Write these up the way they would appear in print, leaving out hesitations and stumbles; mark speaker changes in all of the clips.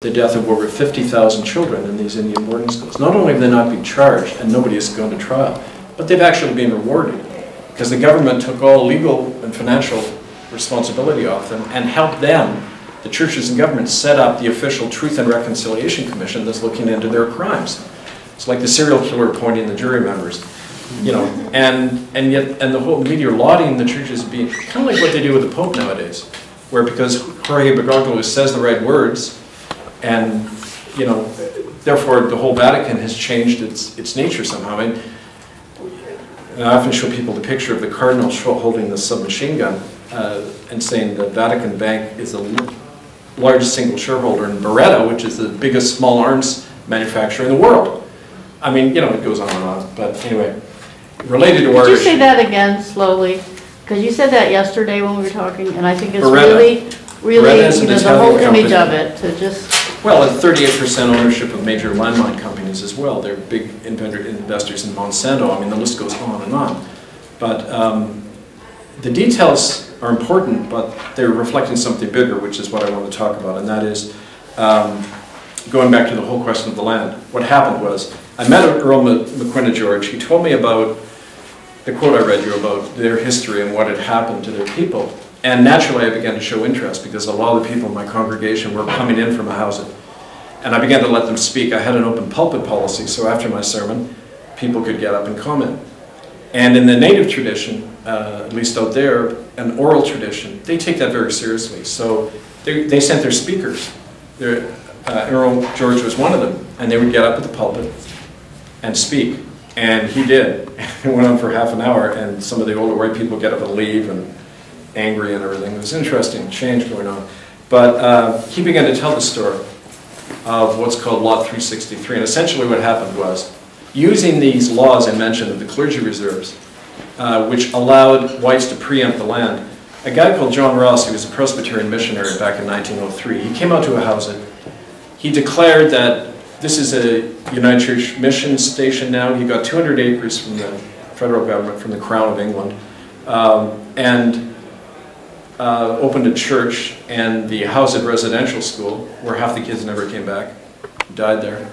Speaker 1: the death of over 50,000 children in these Indian boarding schools. Not only have they not been charged and nobody has gone to trial, but they've actually been rewarded because the government took all legal and financial responsibility off them and helped them, the churches and government, set up the official Truth and Reconciliation Commission that's looking into their crimes. It's like the serial killer appointing the jury members, you know, and the whole media lauding the churches being kind of like what they do with the Pope nowadays, where because Jorge Bergoglio says the right words, and you know, therefore the whole Vatican has changed its nature somehow. And I often show people the picture of the cardinal holding the submachine gun and saying the Vatican Bank is the largest single shareholder in Beretta, which is the biggest small arms manufacturer in the world. I mean, you know, it goes on and on. But anyway, related to our
Speaker 2: Could you say that again slowly? Because you said that yesterday when we were talking, and I think it's
Speaker 1: Beretta.
Speaker 2: really,
Speaker 1: Beretta,
Speaker 2: you know, the whole image of it to just...
Speaker 1: Well, it's 38% ownership of major landmine companies as well. They're big investors in Monsanto. I mean, the list goes on and on. But the details are important, but they're reflecting something bigger, which is what I want to talk about, and that is going back to the whole question of the land. What happened was, I met Earl McQueen of George. He told me about the quote I read you about their history and what had happened to their people. And naturally, I began to show interest because a lot of the people in my congregation were coming in from a house. And I began to let them speak. I had an open pulpit policy, so after my sermon, people could get up and comment. And in the native tradition, at least out there, an oral tradition, they take that very seriously. So they sent their speakers. Earl George was one of them. And they would get up at the pulpit and speak. And he did. It went on for half an hour, and some of the older white people get up and leave, and angry and everything. It was an interesting change going on. But he began to tell the story of what's called Law 363. And essentially what happened was, using these laws I mentioned of the clergy reserves, which allowed whites to preempt the land, a guy called John Ross, who was a Presbyterian missionary back in 1903, he came out to a house. He declared that this is a United Church mission station now. He got 200 acres from the federal government, from the Crown of England, and opened a church and the house at residential school, where half the kids never came back, died there.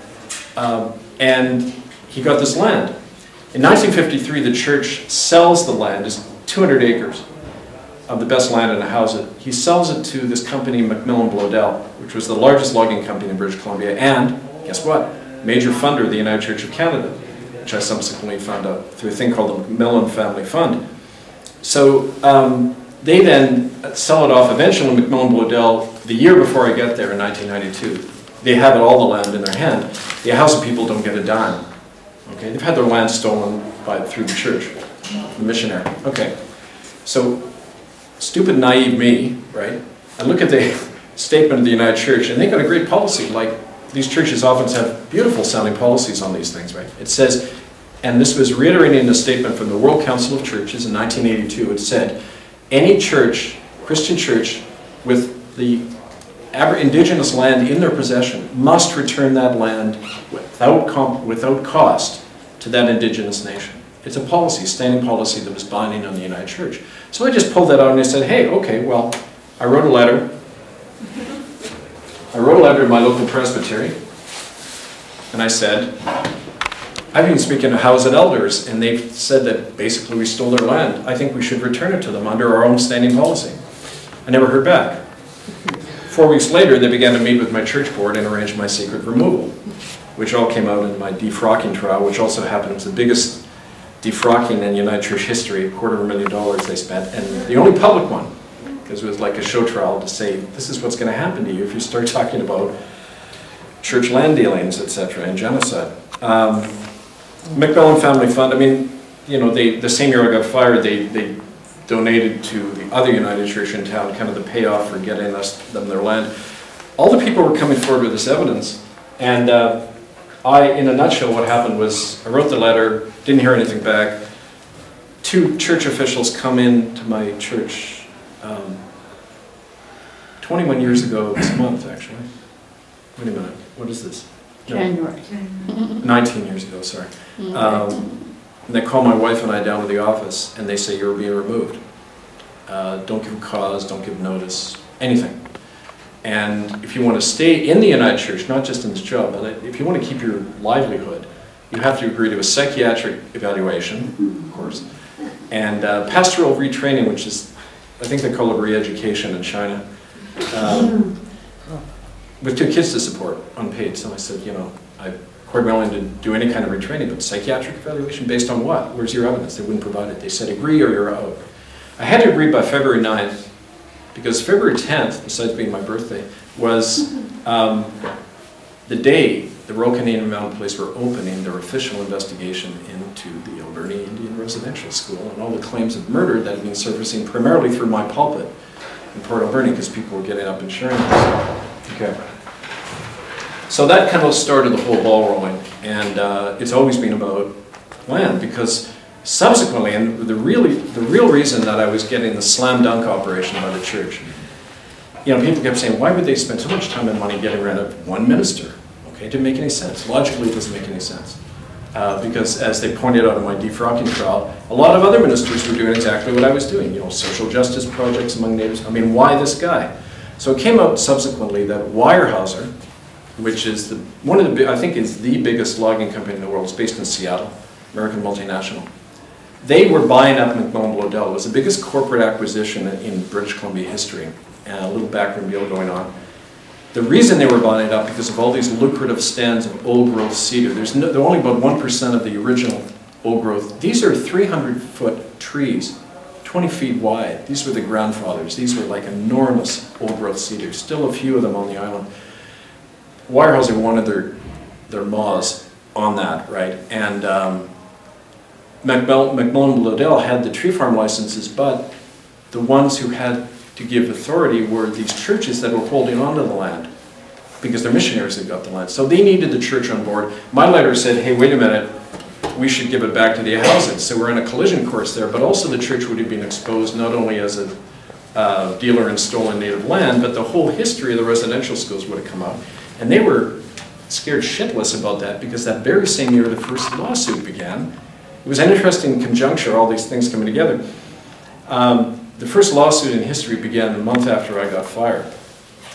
Speaker 1: And he got this land. In 1953, the church sells the land, it's 200 acres of the best land in a house. He sells it to this company, Macmillan Bloedel, which was the largest logging company in British Columbia, and guess what? Major funder of the United Church of Canada, which I subsequently found out through a thing called the Macmillan Family Fund. So they then sell it off. Eventually, Macmillan Bloedel, the year before I get there in 1992, they have all the land in their hand. The House of People don't get a dime. Okay, they've had their land stolen through the church, the missionary. Okay, so stupid, naive me, right? I look at the statement of the United Church, and they got a great policy. Like these churches often have beautiful sounding policies on these things, right? It says, and this was reiterating a statement from the World Council of Churches in 1982. It said, any church, Christian church, with the indigenous land in their possession must return that land without cost to that indigenous nation. It's a policy, standing policy that was binding on the United Church. So I just pulled that out and I said, hey, okay, well, I wrote a letter. I wrote a letter to my local presbytery, and I said, I've been speaking to House of Elders, and they've said that basically we stole their land. I think we should return it to them under our own standing policy. I never heard back. 4 weeks later, they began to meet with my church board and arrange my secret removal, which all came out in my defrocking trial, which also happened. It was the biggest defrocking in United Church history, $250,000 they spent, and the only public one, because it was like a show trial to say, this is what's going to happen to you if you start talking about church land dealings, etc., and genocide. Macmillan Family Fund, I mean, you know, the same year I got fired, they donated to the other United Church in town, kind of the payoff for getting them their land. All the people were coming forward with this evidence, and in a nutshell, what happened was I wrote the letter, didn't hear anything back. 2 church officials come into my church 21 years ago this month, actually. Wait a minute, what is this? No.
Speaker 2: January.
Speaker 1: 19 years ago, sorry. And they call my wife and I down to the office, and they say, you're being removed. Don't give cause, don't give notice, anything. And if you want to stay in the United Church, not just in this job, but if you want to keep your livelihood, you have to agree to a psychiatric evaluation, of course, and pastoral retraining, which is, I think they call it re-education in China, with 2 kids to support, unpaid. So I said, you know, I'm quite willing to do any kind of retraining, but psychiatric evaluation based on what? Where's your evidence? They wouldn't provide it. They said, agree or you're out. I had to agree by February 9th, because February 10th, besides being my birthday, was the day the Royal Canadian Mounted Police were opening their official investigation into the Alberni Indian Residential School and all the claims of murder that had been surfacing primarily through my pulpit in Port Alberni, because people were getting up and sharing this. Okay. So that kind of started the whole ball rolling, and it's always been about land, because subsequently, and the real reason that I was getting the slam dunk operation by the church, you know, people kept saying, why would they spend so much time and money getting rid of one minister? Okay, it didn't make any sense. Logically, it doesn't make any sense. Because as they pointed out in my defrocking trial, a lot of other ministers were doing exactly what I was doing, you know, social justice projects among neighbors. I mean, why this guy? So it came out subsequently that Weyerhaeuser, which is I think is the biggest logging company in the world, it's based in Seattle, American multinational. They were buying up McMillan Bloedel. It was the biggest corporate acquisition in British Columbia history. A little backroom deal going on. The reason they were buying it up because of all these lucrative stands of old-growth cedar. They're only about 1% of the original old-growth. These are 300-foot trees, 20 feet wide. These were the grandfathers. These were like enormous old-growth cedars. Still a few of them on the island. Weyerhaeuser wanted their maws on that, right? And McMillan Bloedel had the tree farm licenses, but the ones who had to give authority were these churches that were holding on to the land, because they're missionaries that got the land. So they needed the church on board. My letter said, hey, wait a minute, we should give it back to the houses. So we're in a collision course there, but also the church would have been exposed not only as a dealer in stolen native land, but the whole history of the residential schools would have come out. And they were scared shitless about that, because that very same year the first lawsuit began. It was an interesting conjuncture, all these things coming together. The first lawsuit in history began a month after I got fired,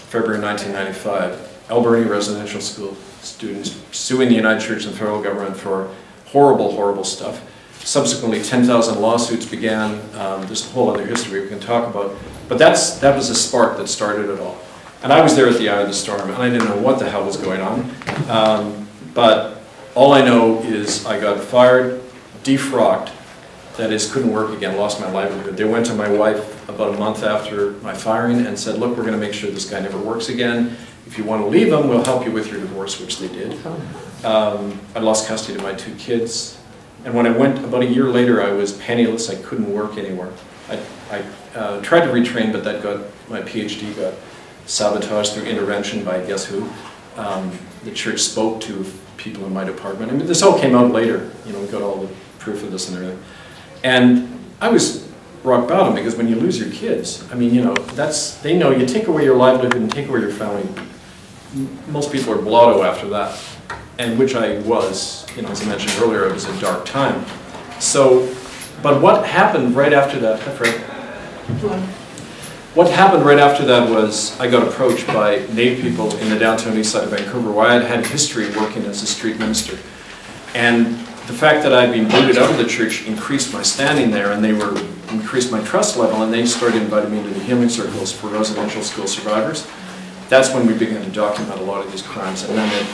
Speaker 1: February 1995. Alberni residential school students suing the United Church and federal government for horrible, horrible stuff. Subsequently, 10,000 lawsuits began. There's a whole other history we can talk about. But that was a spark that started it all. And I was there at the eye of the storm, and I didn't know what the hell was going on. But all I know is I got fired, defrocked, that is, couldn't work again, lost my livelihood. They went to my wife about a month after my firing and said, look, we're going to make sure this guy never works again. If you want to leave him, we'll help you with your divorce, which they did. I lost custody of my 2 kids. And when I went, about a year later, I was penniless. I couldn't work anywhere. I tried to retrain, but my PhD got sabotaged through intervention by guess who. The church spoke to people in my department. I mean, this all came out later. You know, we got all the proof of this and everything. And I was rock bottom, because when you lose your kids, I mean, you know, they know you take away your livelihood and take away your family. Most people are blotto after that, and which I was, you know, as I mentioned earlier, it was a dark time. So, but what happened right after that, what happened right after that was I got approached by Native people in the downtown east side of Vancouver, where I had had history working as a street minister. And the fact that I'd been booted out of the church increased my standing there, and increased my trust level, and they started inviting me to the healing circles for residential school survivors. That's when we began to document a lot of these crimes, and then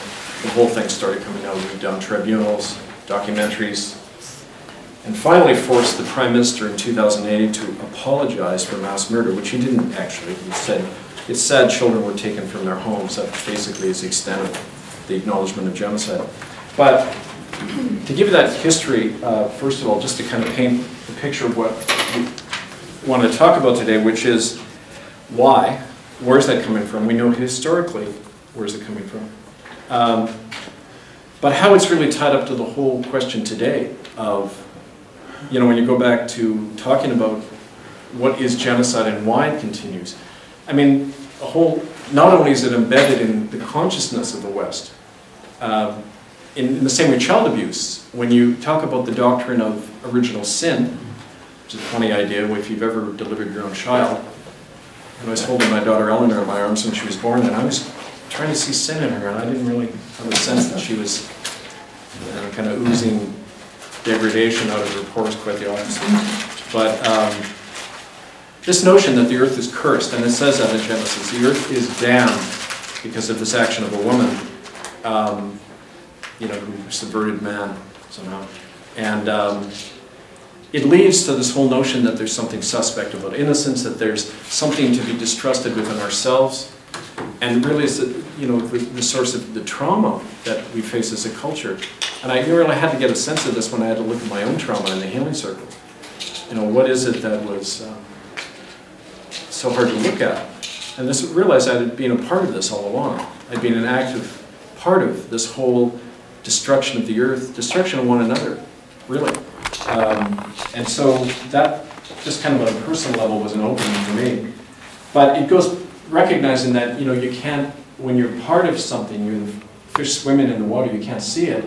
Speaker 1: the whole thing started coming out. We've done tribunals, documentaries, and finally forced the Prime Minister in 2008 to apologize for mass murder, which he didn't actually. He said, it's sad children were taken from their homes. That basically is the extent of the acknowledgement of genocide. But to give you that history, first of all, just to kind of paint the picture of what we want to talk about today, which is why, where's that coming from? We know historically where's it coming from. But how it's really tied up to the whole question today of, you know, when you go back to talking about what is genocide and why it continues. I mean, not only is it embedded in the consciousness of the West, in the same way child abuse, when you talk about the doctrine of original sin, which is a funny idea if you've ever delivered your own child, And I was holding my daughter Eleanor in my arms when she was born, and I was trying to see sin in her, and I didn't really have a sense that she was kind of oozing degradation out of her pores, quite the opposite. But this notion that the earth is cursed, and it says that in Genesis, the earth is damned because of this action of a woman, who subverted man somehow. And it leads to this whole notion that there's something suspect about innocence, that there's something to be distrusted within ourselves, and really it's the source of the trauma that we face as a culture. And I really had to get a sense of this when I had to look at my own trauma in the healing circle. What is it that was so hard to look at? And this realized I had been a part of this all along. I'd been an active part of this whole destruction of the earth, destruction of one another, really. And so that, just kind of on a personal level, was an opening for me. But it goes recognizing that, you can't, when you're part of something, you're the fish swimming in the water, you can't see it.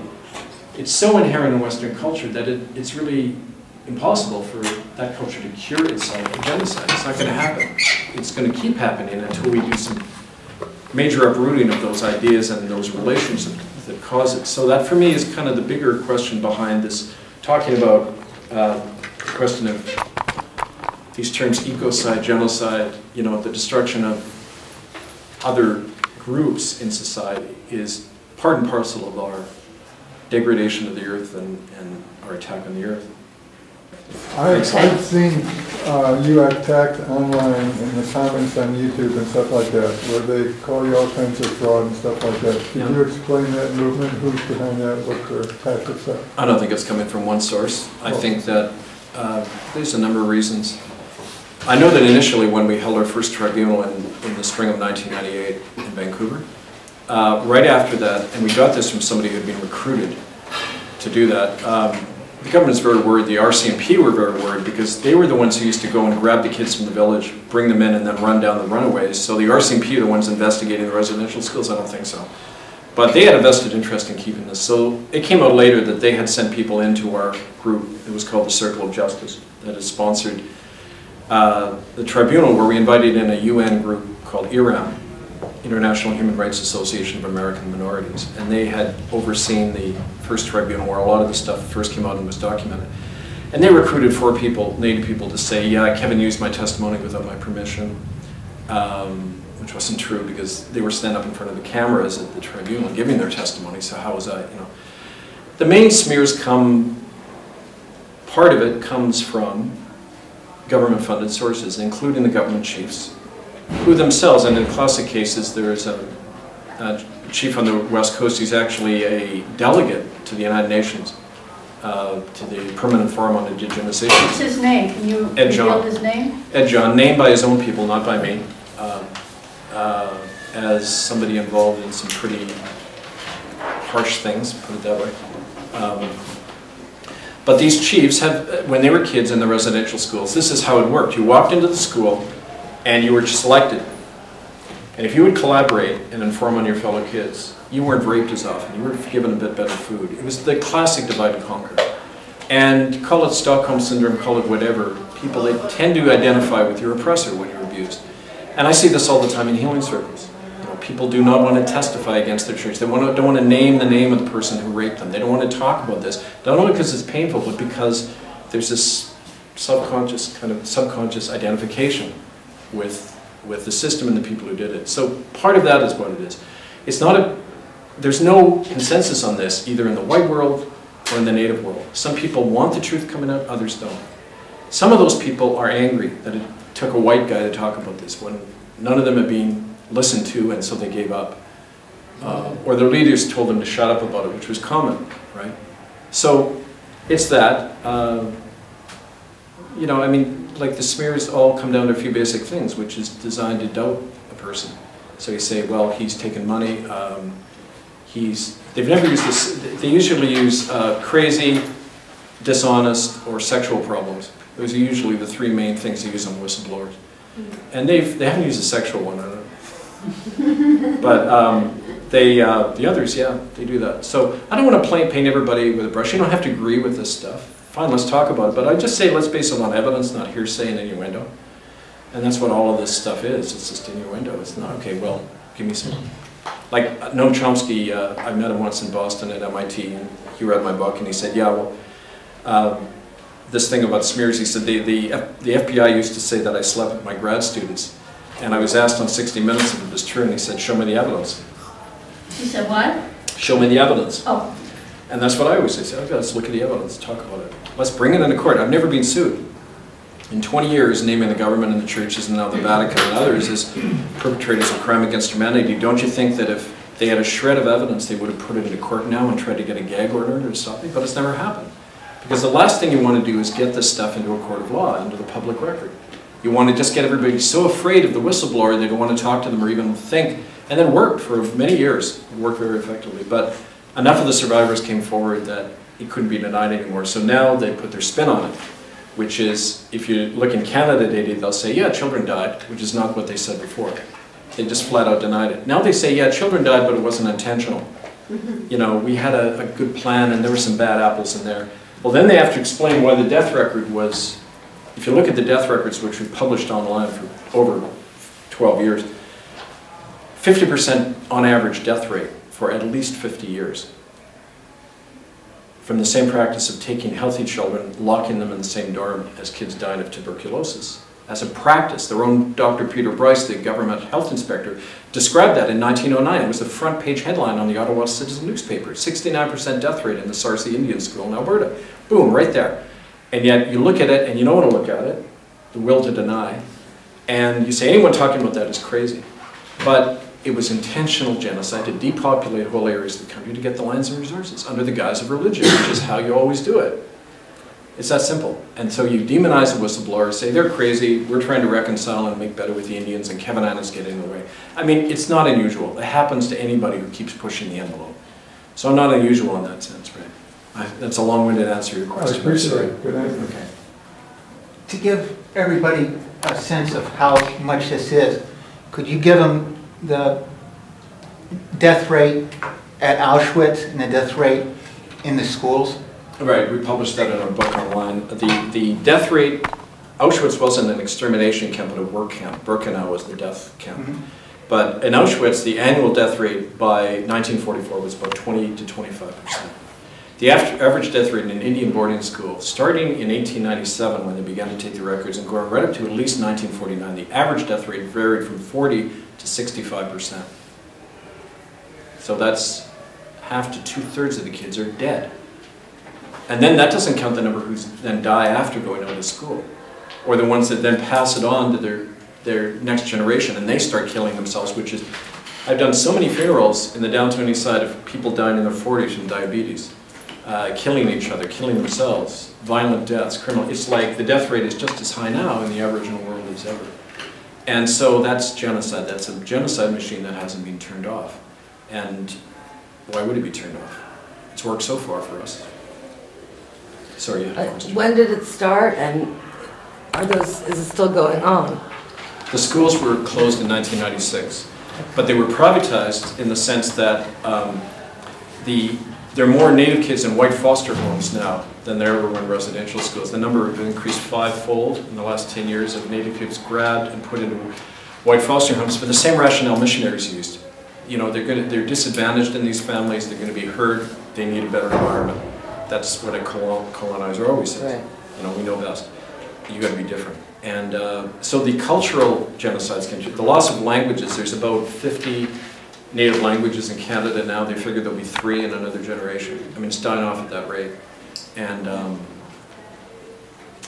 Speaker 1: It's so inherent in Western culture that it's really impossible for that culture to cure itself of genocide. It's not going to happen. It's going to keep happening until we do some major uprooting of those ideas and those relations that cause it. So that, for me, is kind of the bigger question behind this, talking about the question of these terms, ecocide, genocide, the destruction of other groups in society is part and parcel of our degradation of the earth and our attack on the earth.
Speaker 3: I've seen you attacked online in the comments on YouTube and stuff like that, where they call you all kinds of fraud and stuff like that. Can you explain that movement? Who's behind that? What their tactics are?
Speaker 1: I don't think it's coming from one source. I think that there's a number of reasons. I know that initially when we held our first tribunal in the spring of 1998 in Vancouver, right after that, and we got this from somebody who had been recruited to do that, the government's very worried, the RCMP were very worried, because they were the ones who used to go and grab the kids from the village, bring them in, and then run down the runaways. So the RCMP are the ones investigating the residential schools? I don't think so. But they had a vested interest in keeping this. So it came out later that they had sent people into our group. It was called the Circle of Justice, that had sponsored the tribunal, where we invited in a UN group called IRAM, International Human Rights Association of American Minorities, and they had overseen the first tribunal where a lot of the stuff first came out and was documented. And they recruited 4 people, Native people, to say, yeah, Kevin used my testimony without my permission, which wasn't true, because they were standing up in front of the cameras at the tribunal giving their testimony, so how was that, The main smears part of it comes from government-funded sources, including the government chiefs, who themselves, and in classic cases, there is a chief on the West Coast who's actually a delegate to the United Nations, to the Permanent Forum on Indigenous Issues.
Speaker 2: What's his name? Can you reveal his name?
Speaker 1: Ed John, named by his own people, not by me, as somebody involved in some pretty harsh things, put it that way. But these chiefs have, when they were kids in the residential schools, this is how it worked. You walked into the school, and you were selected. And if you would collaborate and inform on your fellow kids, you weren't raped as often. You were given a bit better food. It was the classic divide and conquer. And call it Stockholm Syndrome, call it whatever, people, they tend to identify with your oppressor when you're abused. And I see this all the time in healing circles. People do not want to testify against their church. They don't want to name the name of the person who raped them. They don't want to talk about this. Not only because it's painful, but because there's this subconscious identification with the system and the people who did it. So part of that is what it is. It's not there's no consensus on this, either in the white world or in the Native world. Some people want the truth coming out, others don't. Some of those people are angry that it took a white guy to talk about this when none of them had been listened to, and so they gave up. Or their leaders told them to shut up about it, which was common, right? So it's that. Like the smears all come down to a few basic things, which is designed to doubt a person. So you say, well, he's taken money, they've never used this, they usually use crazy, dishonest, or sexual problems. Those are usually the 3 main things they use on whistleblowers. And they haven't used a sexual one, I don't know. But the others, yeah, they do that. So I don't want to paint everybody with a brush. You don't have to agree with this stuff. Fine, let's talk about it. But I just say let's base it on evidence, not hearsay and innuendo. And that's what all of this stuff is. It's just innuendo. It's not, okay, well, give me some. Like Noam Chomsky, I met him once in Boston at MIT, and he read my book, and he said, yeah, well, this thing about smears, he said, the FBI used to say that I slept with my grad students. And I was asked on 60 Minutes if it was true, and he said, show me the evidence.
Speaker 2: You said what?
Speaker 1: Show me the evidence.
Speaker 2: Oh.
Speaker 1: And that's what I always say. Okay, let's look at the evidence, talk about it. Let's bring it into court. I've never been sued. In 20 years, naming the government and the churches and now the Vatican and others as perpetrators of crime against humanity, don't you think that if they had a shred of evidence, they would have put it into court now and tried to get a gag order to stop it? But it's never happened. Because the last thing you want to do is get this stuff into a court of law, into the public record. You want to just get everybody so afraid of the whistleblower they don't want to talk to them or even think, and then worked for many years. It worked very effectively. But enough of the survivors came forward that it couldn't be denied anymore. So now they put their spin on it, which is, if you look in Canada data, they'll say, yeah, children died, which is not what they said before. They just flat out denied it. Now they say, yeah, children died, but it wasn't intentional. You know, we had a good plan and there were some bad apples in there. Well, then they have to explain why the death record was, if you look at the death records, which we published online for over 12 years, 50% on average death rate for at least 50 years. From the same practice of taking healthy children, locking them in the same dorm as kids dying of tuberculosis. As a practice, their own Dr. Peter Bryce, the government health inspector, described that in 1909. It was the front page headline on the Ottawa Citizen newspaper. 69% death rate in the Sarcee Indian School in Alberta. Boom, right there. And yet you look at it, and you don't want to look at it, the will to deny, and you say anyone talking about that is crazy. But it was intentional genocide to depopulate whole areas of the country to get the lands and resources under the guise of religion, which is how you always do it. It's that simple. And so you demonize the whistleblower, say they're crazy, we're trying to reconcile and make better with the Indians, and Kevin Annett's getting in the way. I mean, it's not unusual. It happens to anybody who keeps pushing the envelope. So I'm not unusual in that sense, right? That's a long-winded answer to your question.
Speaker 3: I appreciate it. Good answer.
Speaker 1: Okay.
Speaker 4: To give everybody a sense of how much this is, could you give them the death rate at Auschwitz and the death rate in the schools?
Speaker 1: Right, we published that in our book online. The death rate, Auschwitz wasn't an extermination camp, but a work camp. Birkenau was the death camp. Mm-hmm. But in Auschwitz, the annual death rate by 1944 was about 20 to 25%. The average death rate in an Indian boarding school, starting in 1897 when they began to take the records and going right up to at least 1949, the average death rate varied from 40 to 65%. So that's half to two-thirds of the kids are dead. And then that doesn't count the number who then die after going out of school, or the ones that then pass it on to their next generation and they start killing themselves, which is, I've done so many funerals in the downtown east side of people dying in their 40s from diabetes, killing each other, killing themselves, violent deaths, criminal. It's like the death rate is just as high now in the Aboriginal world as ever. And so that's genocide. That's a genocide machine that hasn't been turned off. And why would it be turned off? It's worked so far for us. Sorry, you had a question.
Speaker 5: When did it start, and is it still going on?
Speaker 1: The schools were closed in 1996, but they were privatized in the sense that there are more Native kids in white foster homes now than there ever were in residential schools. The number has increased 5-fold in the last 10 years of Native kids grabbed and put into white foster homes for the same rationale missionaries used. You know, they're disadvantaged in these families, they're going to be hurt, they need a better environment. That's what a colonizer always says. Right. You know, we know best. You got to be different. And so the cultural genocides continue. The loss of languages, there's about 50 native languages in Canada now. They figure there'll be 3 in another generation. I mean, it's dying off at that rate. And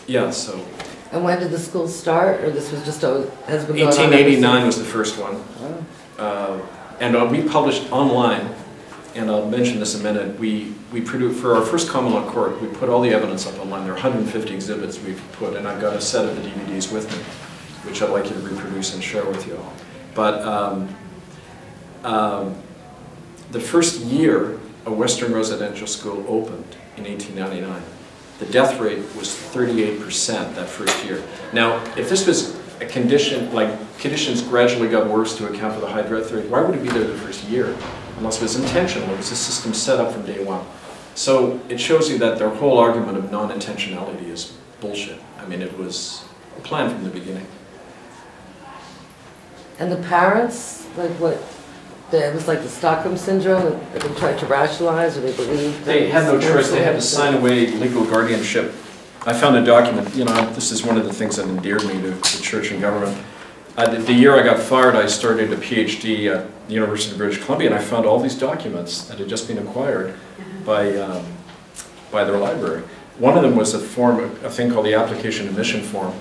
Speaker 1: yeah, so.
Speaker 5: And when did the schools start, or this was just has been going on?
Speaker 1: 1889 was the first one. Oh. And we published online, and I'll mention this in a minute, we produced, for our first common law court, we put all the evidence up online. There are 150 exhibits we've put, and I've got a set of the DVDs with me, which I'd like you to reproduce and share with you all. But the first year a Western residential school opened in 1899, the death rate was 38% that first year. Now, if this was a condition, like conditions gradually got worse to account for the high death rate, why would it be there the first year? Unless it was intentional, it was a system set up from day one. So it shows you that their whole argument of non-intentionality is bullshit. I mean, it was planned from the beginning.
Speaker 5: And the parents, like what, it was like the Stockholm syndrome, that they tried to rationalize, or they believed?
Speaker 1: They had no choice, they had to sign away legal guardianship. I found a document, you know, this is one of the things that endeared me to church and government. The year I got fired, I started a PhD at the University of British Columbia, and I found all these documents that had just been acquired by their library. One of them was a thing called the application admission form,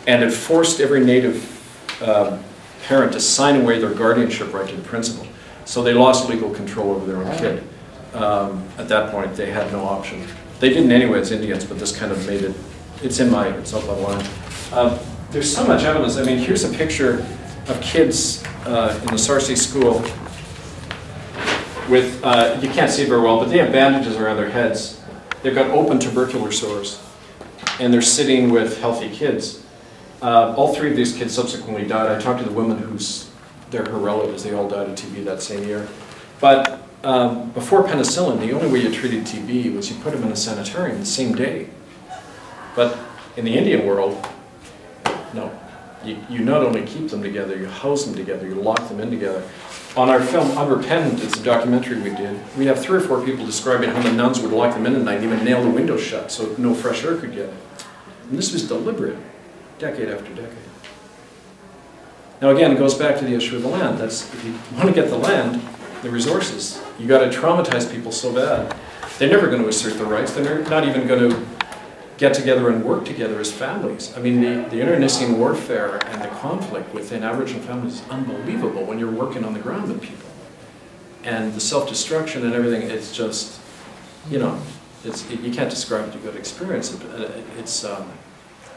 Speaker 1: and it forced every native parent to sign away their guardianship right to the principal. So they lost legal control over their own kid. At that point, they had no option. They didn't anyway as Indians, but this kind of made it, it's up on line. There's so much evidence. I mean, here's a picture of kids in the Sarsi school with, you can't see it very well, but they have bandages around their heads. They've got open tubercular sores, and they're sitting with healthy kids. All three of these kids subsequently died. I talked to the woman they're her relatives. They all died of TB that same year. But before penicillin, the only way you treated TB was you put them in a sanitarium the same day. But in the Indian world, no. You not only keep them together, you house them together, you lock them in together. On our film, Unrepentant, it's a documentary we did, we have 3 or 4 people describing how the nuns would lock them in at night and even nail the windows shut so no fresh air could get in. And this was deliberate, decade after decade. Now again, it goes back to the issue of the land. That's, if you want to get the land, the resources, you got to traumatize people so bad. They're never going to assert their rights. They're not even going to get together and work together as families. I mean, the internecine warfare and the conflict within Aboriginal families is unbelievable when you're working on the ground with people. And the self-destruction and everything, it's just, you know, you can't describe it, you've got to experience it.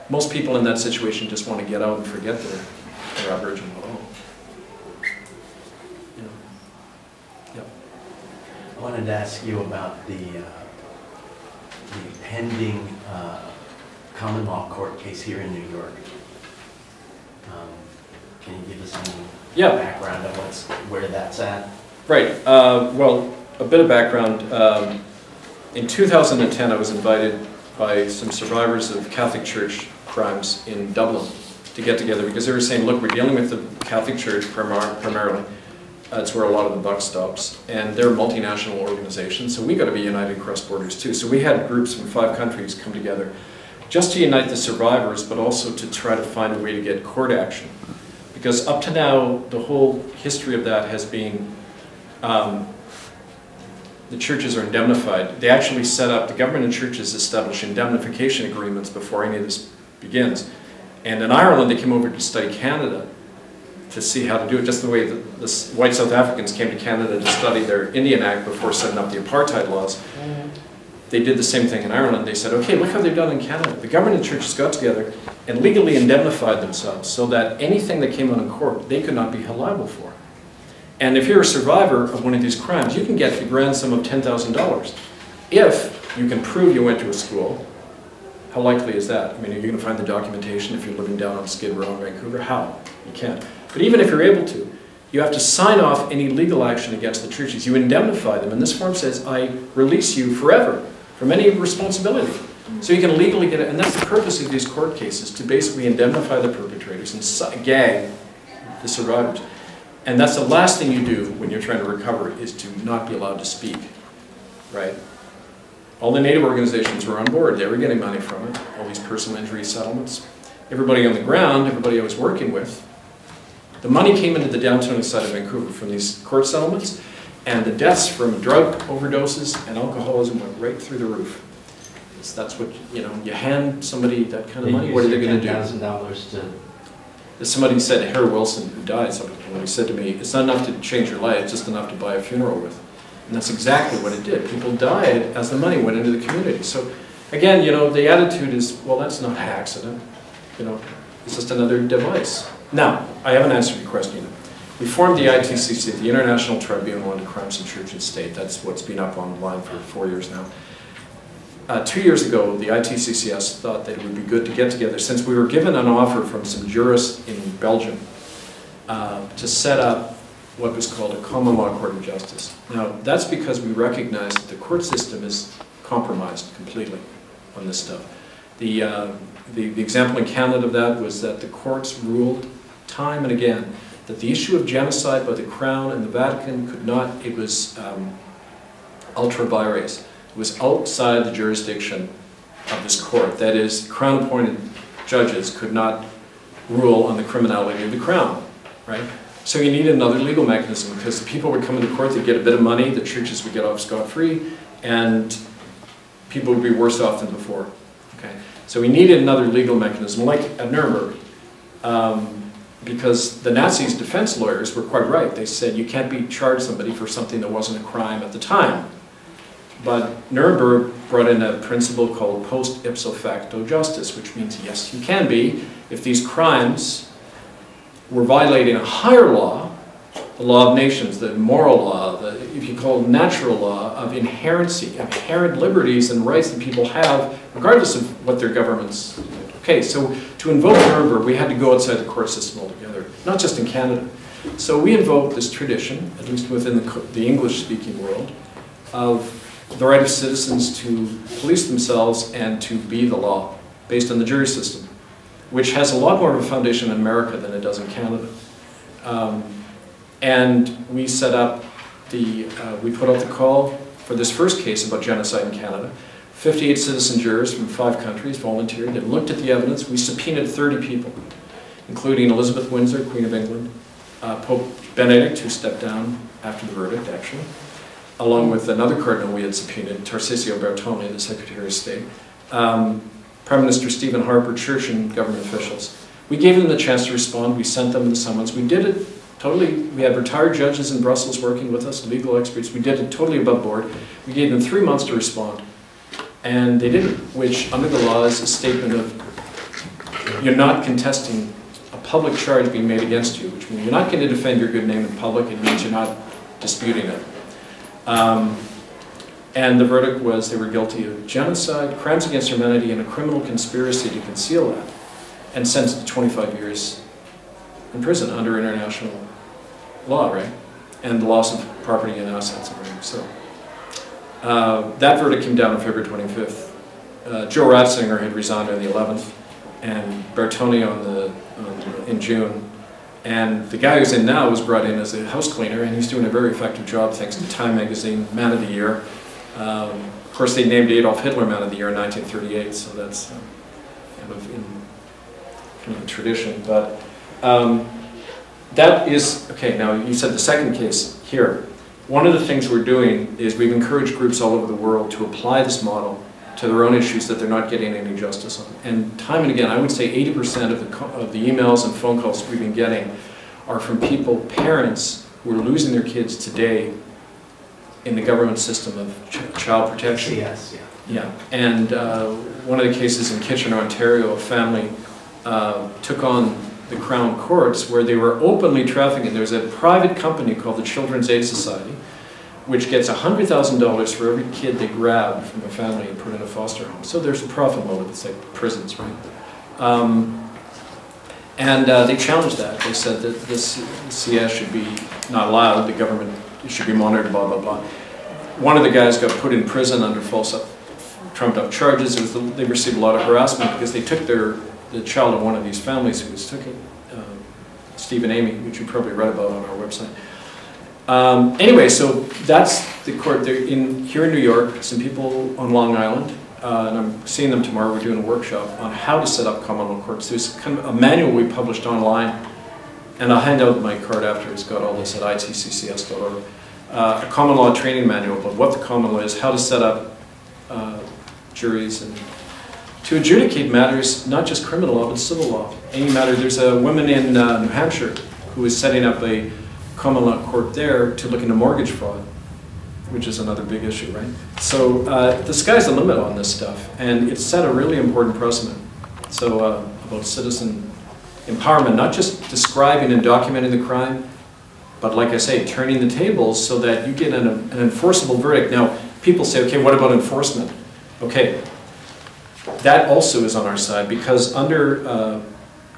Speaker 1: Most people in that situation just want to get out and forget their Aboriginal home. You know. Yep.
Speaker 6: I wanted to ask you about the pending common law court case here in New York. Can you give us any background on where that's at? Right.
Speaker 1: Well, a bit of background. In 2010, I was invited by some survivors of Catholic Church crimes in Dublin to get together because they were saying, look, we're dealing with the Catholic Church primarily. It's where a lot of the buck stops, and they're a multinational organization, so we got to be united across borders too. So we had groups from 5 countries come together just to unite the survivors, but also to try to find a way to get court action. Because up to now, the whole history of that has been the churches are indemnified. They actually set up, the government and churches establish indemnification agreements before any of this begins. And in Ireland, they came over to study Canada to see how to do it, just the way the white South Africans came to Canada to study their Indian Act before setting up the apartheid laws. They did the same thing in Ireland. They said, okay, look how they've done in Canada. The government and churches got together and legally indemnified themselves so that anything that came out in court, they could not be held liable for. And if you're a survivor of one of these crimes, you can get the grand sum of $10,000. If you can prove you went to a school, how likely is that? I mean, are you going to find the documentation if you're living down on Skid Row in Vancouver? How? You can't. But even if you're able to, you have to sign off any legal action against the churches. You indemnify them, and this form says, I release you forever from any responsibility. So you can legally get it, and that's the purpose of these court cases, to basically indemnify the perpetrators and gag the survivors. And that's the last thing you do when you're trying to recover, is to not be allowed to speak, right? All the Native organizations were on board. They were getting money from it, all these personal injury settlements. Everybody on the ground, everybody I was working with, the money came into the downtown side of Vancouver from these court settlements, and the deaths from drug overdoses and alcoholism went right through the roof. That's what, you know, you hand somebody that kind of money, what are they going to do?
Speaker 6: $10,000 to...
Speaker 1: Somebody said, Harry Wilson, who died, he said to me, it's not enough to change your life, it's just enough to buy a funeral with. And that's exactly what it did. People died as the money went into the community. So again, you know, the attitude is, well, that's not an accident. You know, it's just another device. Now, I haven't answered your question. We formed the ITCC, the International Tribunal on Crimes of Church and State. That's what's been up online for 4 years now. 2 years ago, the ITCCS thought that it would be good to get together, since we were given an offer from some jurists in Belgium to set up what was called a common law court of justice. Now, that's because we recognize that the court system is compromised completely on this stuff. The example in Canada of that was that the courts ruled time and again that the issue of genocide by the Crown and the Vatican could not, it was ultra vires. It was outside the jurisdiction of this court. That is, Crown-appointed judges could not rule on the criminality of the Crown, right? So you need another legal mechanism, because the people would come into court, they'd get a bit of money, the churches would get off scot-free, and people would be worse off than before. Okay? So we needed another legal mechanism, like at Nuremberg. Because the Nazis' defense lawyers were quite right. They said you can't charge somebody for something that wasn't a crime at the time. But Nuremberg brought in a principle called post ipso facto justice, which means yes, you can be if these crimes were violating a higher law, the law of nations, the moral law, the, if you call it natural law, of inherency, inherent liberties and rights that people have, regardless of what their governments. Okay, so to invoke Nuremberg, we had to go outside the court system altogether, not just in Canada. So we invoked this tradition, at least within the English-speaking world, of the right of citizens to police themselves and to be the law, based on the jury system, which has a lot more of a foundation in America than it does in Canada. And we set up we put out the call for this first case about genocide in Canada. 58 citizen jurors from 5 countries volunteered and looked at the evidence. We subpoenaed 30 people, including Elizabeth Windsor, Queen of England, Pope Benedict, who stepped down after the verdict, actually, along with another cardinal we had subpoenaed, Tarcisio Bertone, the Secretary of State, Prime Minister Stephen Harper, church and government officials. We gave them the chance to respond. We sent them the summons. We did it totally. We had retired judges in Brussels working with us, legal experts. We did it totally above board. We gave them 3 months to respond. And they didn't, which under the law is a statement of you're not contesting a public charge being made against you, which means you're not going to defend your good name in public. It means you're not disputing it. And the verdict was they were guilty of genocide, crimes against humanity, and a criminal conspiracy to conceal that, and sentenced to 25 years in prison under international law, right? And the loss of property and assets and everything. So that verdict came down on February 25th. Joe Ratzinger had resigned on the 11th, and Bertone in June. And the guy who's in now was brought in as a house cleaner, and he's doing a very effective job thanks to Time magazine, Man of the Year. Of course, they named Adolf Hitler Man of the Year in 1938, so that's kind of tradition. But that is, okay, now you said the second case here. One of the things we're doing is we've encouraged groups all over the world to apply this model to their own issues that they're not getting any justice on. And time and again, I would say 80% of the emails and phone calls we've been getting are from people, parents, who are losing their kids today in the government system of child protection.
Speaker 6: Yes, yeah.
Speaker 1: Yeah, and one of the cases in Kitchener, Ontario, a family took on the Crown courts where they were openly trafficking. There's a private company called the Children's Aid Society, which gets $100,000 for every kid they grab from a family and put in a foster home. So there's a profit motive. It's like prisons, right? They challenged that. They said that this CS should be not allowed. The government should be monitored, blah, blah, blah. One of the guys got put in prison under false, trumped-up charges. They received a lot of harassment because they took the child of one of these families who was taken, Steve and Amy, which you probably read about on our website. Anyway, so that's the court. They're here in New York, some people on Long Island, and I'm seeing them tomorrow. We're doing a workshop on how to set up common law courts. There's kind of a manual we published online, and I'll hand out my card after. It's got all this at itccs.org. A common law training manual about what the common law is, how to set up juries, and to adjudicate matters, not just criminal law, but civil law. Any matter. There's a woman in New Hampshire who is setting up a common law court there to look into mortgage fraud, which is another big issue, right? So the sky's the limit on this stuff, and it's set a really important precedent. So about citizen empowerment, not just describing and documenting the crime, but like I say, turning the tables so that you get an enforceable verdict. Now, people say, okay, what about enforcement? Okay, that also is on our side, because under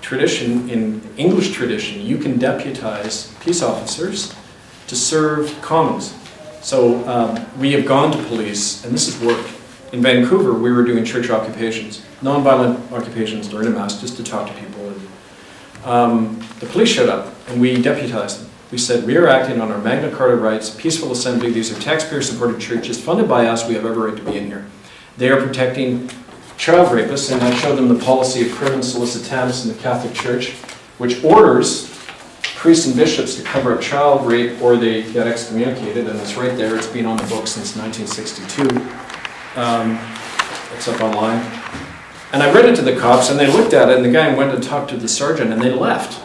Speaker 1: tradition, in English tradition, you can deputize peace officers to serve commons. So we have gone to police, and this has worked. In Vancouver, we were doing church occupations, nonviolent occupations during a mass, just to talk to people the police showed up and we deputized them. We said, we are acting on our Magna Carta rights, peaceful assembly. These are taxpayer-supported churches funded by us. We have every right to be in here. They are protecting child rapists, and I showed them the policy of crimen solicitatis in the Catholic Church, which orders priests and bishops to cover up child rape or they get excommunicated, and it's right there. It's been on the books since 1962. It's up online. And I read it to the cops, and they looked at it, and the guy went and talked to the sergeant, and they left.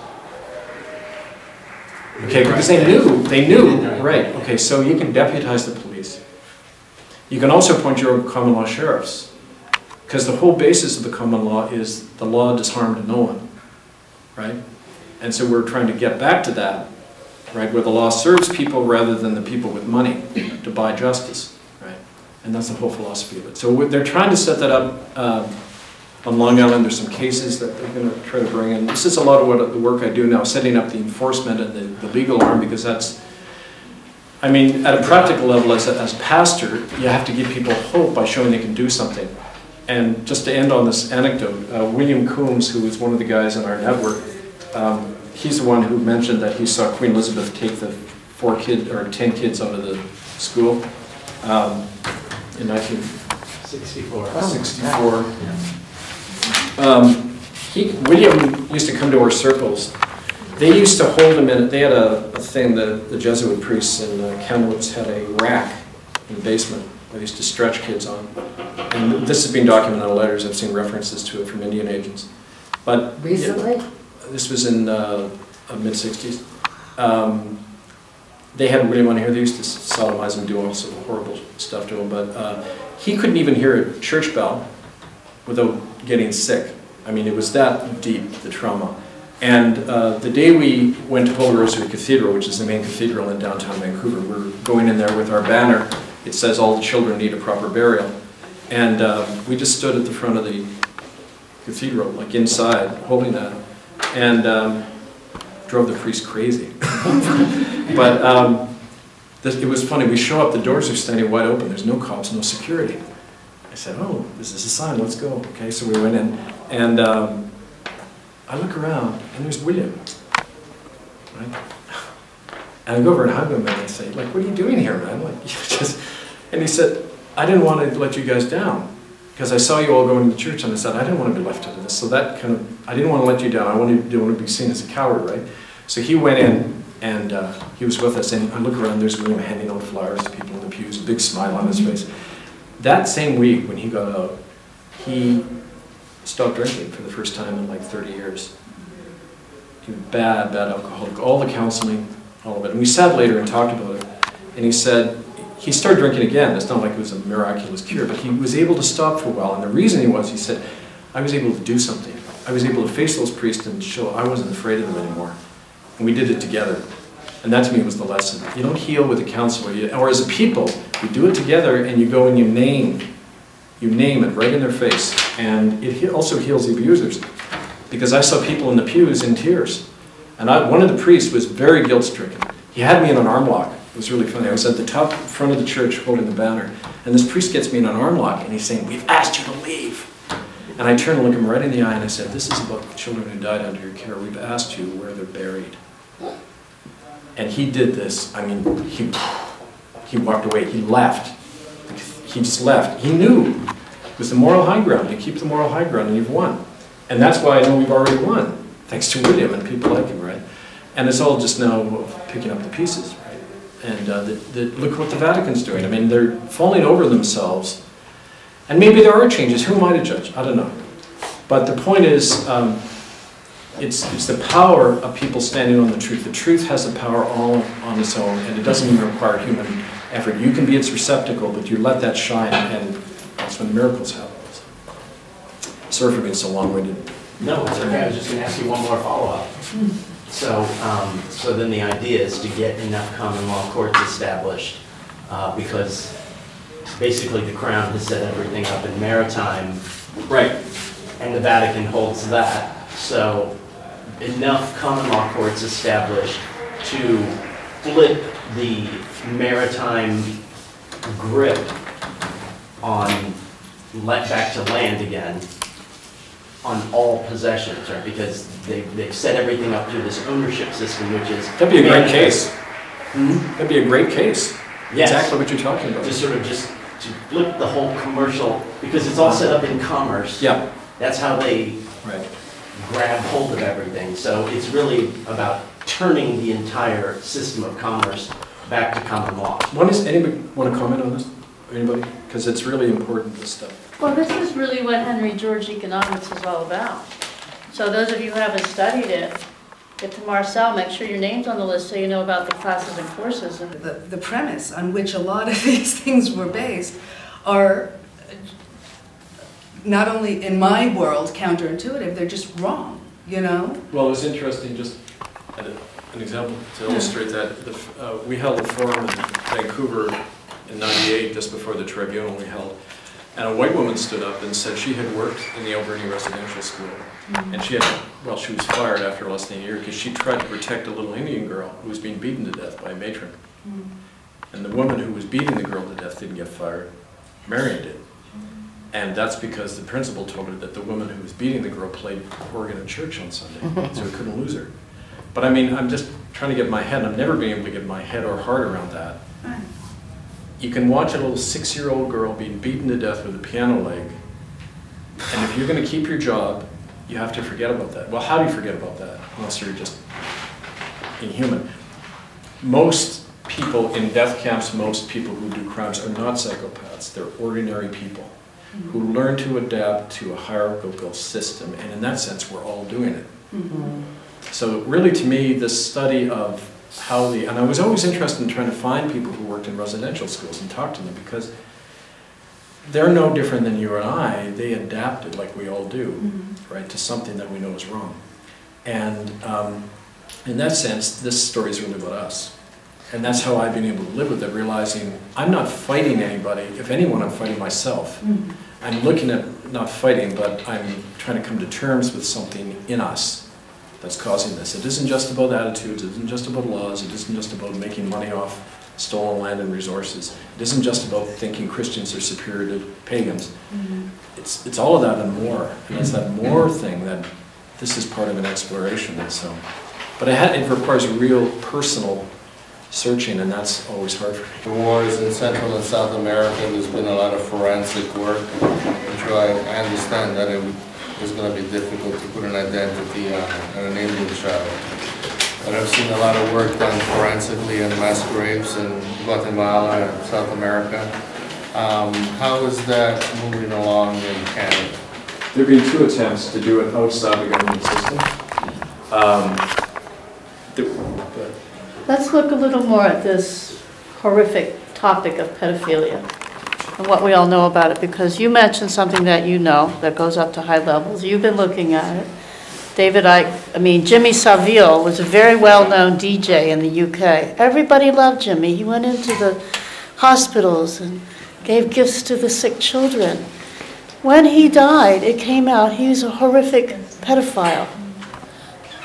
Speaker 1: Okay, because they knew, right. Okay, so you can deputize the police. You can also appoint your own common law sheriffs, because the whole basis of the common law is the law does harm to no one, right? And so we're trying to get back to that, right, where the law serves people rather than the people with money to buy justice, right? And that's the whole philosophy of it. So they're trying to set that up on Long Island. There's some cases that they're going to try to bring in. This is a lot of the work I do now, setting up the enforcement and the legal arm, because that's, I mean, at a practical level, as a pastor, you have to give people hope by showing they can do something. And just to end on this anecdote, William Coombs, who was one of the guys in our network, he's the one who mentioned that he saw Queen Elizabeth take the 10 kids out of the school in 1964. William used to come to our circles. They used to hold him in, they had a thing, the Jesuit priests in Kamloops had a rack in the basement they used to stretch kids on. And this has been documented in letters. I've seen references to it from Indian agents. But
Speaker 5: Recently?
Speaker 1: This was in mid-60s. They had William on here. They used to sodomize him, do all sorts of horrible stuff to him. But he couldn't even hear a church bell without getting sick. I mean, it was that deep, the trauma. And the day we went to Holy Rosary Cathedral, which is the main cathedral in downtown Vancouver, we're going in there with our banner. It says all the children need a proper burial. And we just stood at the front of the cathedral, like inside, holding that, and drove the priest crazy. But it was funny. We show up, the doors are standing wide open. There's no cops, no security. I said, oh, this is a sign, let's go. Okay, so we went in, and I look around, and there's William, right? And I go over and hug him, and I say, like, what are you doing here, man? Like, just, and he said, I didn't want to let you guys down, because I saw you all going to church, and I said, I didn't want to be left out of this. So that kind of, I didn't want to let you down. I didn't want to be seen as a coward, right? So he went in, and he was with us, and I look around, there's William handing out flowers to people in the pews, a big smile on his face. That same week, when he got out, he stopped drinking for the first time in like 30 years. He was bad alcoholic, all the counseling, all of it. And we sat later and talked about it, and he said, he started drinking again. It's not like it was a miraculous cure, but he was able to stop for a while. And the reason he said, I was able to do something. I was able to face those priests and show I wasn't afraid of them anymore. And we did it together. And that to me was the lesson. You don't heal with a counselor, or as a people, you do it together and you go and you name it right in their face. And it also heals the abusers. Because I saw people in the pews in tears. And one of the priests was very guilt-stricken. He had me in an arm lock. It was really funny. I was at the top front of the church holding the banner, and this priest gets me in an arm lock, and he's saying, we've asked you to leave. And I turned and looked him right in the eye, and I said, this is about the children who died under your care. We've asked you where they're buried. And he did this. I mean, he walked away. He left. He just left. He knew it was the moral high ground. You keep the moral high ground, and you've won. And that's why I know we've already won, thanks to William and people like him, right? And it's all just now picking up the pieces, right? And look what the Vatican's doing. I mean, they're falling over themselves. And maybe there are changes. Who am I to judge? I don't know. But the point is, it's the power of people standing on the truth. The truth has the power all on its own, and it doesn't even require human effort. You can be its receptacle, but you let that shine, and that's when miracles happen. Sorry for being so long-winded.
Speaker 6: No, it's okay. I was just going to ask you one more follow-up. So then the idea is to get enough common law courts established, because basically the Crown has set everything up in maritime,
Speaker 1: right?
Speaker 6: And the Vatican holds that. So enough common law courts established to flip the maritime grip on back to land again on all possessions, right? Because they've set everything up through this ownership system, which is...
Speaker 1: That'd be a great case.
Speaker 6: Hmm?
Speaker 1: That'd be a great case.
Speaker 6: Yes.
Speaker 1: Exactly what you're talking about.
Speaker 6: Just to flip the whole commercial, because it's all set up in commerce.
Speaker 1: Yeah.
Speaker 6: That's how they
Speaker 1: Right.
Speaker 6: grab hold of everything. So it's really about turning the entire system of commerce back to common law.
Speaker 1: Anybody want to comment on this? Anybody? Because it's really important, this stuff.
Speaker 2: Well, this is really what Henry George economics is all about. So those of you who haven't studied it, get to Marcel, make sure your name's on the list so you know about the classes and courses.
Speaker 7: The premise on which a lot of these things were based are not only in my world counterintuitive, they're just wrong, you know?
Speaker 1: Well, it was interesting, just an example to illustrate that. We held a forum in Vancouver in '98, just before the tribunal we held. And a white woman stood up and said she had worked in the Alberni residential school. And she was fired after less than a year because she tried to protect a little Indian girl who was being beaten to death by a matron. And the woman who was beating the girl to death didn't get fired, Marion did. And that's because the principal told her that the woman who was beating the girl played organ at church on Sunday, so we couldn't lose her. But I mean, I'm just trying to get my head, I've never been able to get my head or heart around that. You can watch a little 6-year-old girl being beaten to death with a piano leg, and if you're going to keep your job, you have to forget about that. Well, how do you forget about that? Unless you're just inhuman. Most people in death camps, most people who do crimes are not psychopaths. They're ordinary people who learn to adapt to a hierarchical system, and in that sense, we're all doing it. So really, to me, this study of how and I was always interested in trying to find people who worked in residential schools and talk to them, because they're no different than you and I. They adapted, like we all do, right, to something that we know is wrong. And in that sense, this story is really about us. And that's how I've been able to live with it, realizing I'm not fighting anybody. If anyone, I'm fighting myself. I'm looking at not fighting, but I'm trying to come to terms with something in us that's causing this. It isn't just about attitudes, it isn't just about laws, it isn't just about making money off stolen land and resources. It isn't just about thinking Christians are superior to pagans. It's all of that and more. And it's that more thing that this is part of an exploration. And so, but it requires real personal searching, and that's always hard for me.
Speaker 8: Wars in Central and South America, there's been a lot of forensic work, which I understand that it is going to be difficult to put an identity on an Indian child. But I've seen a lot of work done forensically in mass graves in Guatemala and South America. How is that moving along in Canada?
Speaker 1: There have been 2 attempts to do it outside the government system.
Speaker 2: Let's look a little more at this horrific topic of pedophilia and what we all know about it, because you mentioned something that you know that goes up to high levels. You've been looking at it. Jimmy Savile was a very well-known DJ in the UK. Everybody loved Jimmy. He went into the hospitals and gave gifts to the sick children. When he died, it came out he was a horrific pedophile,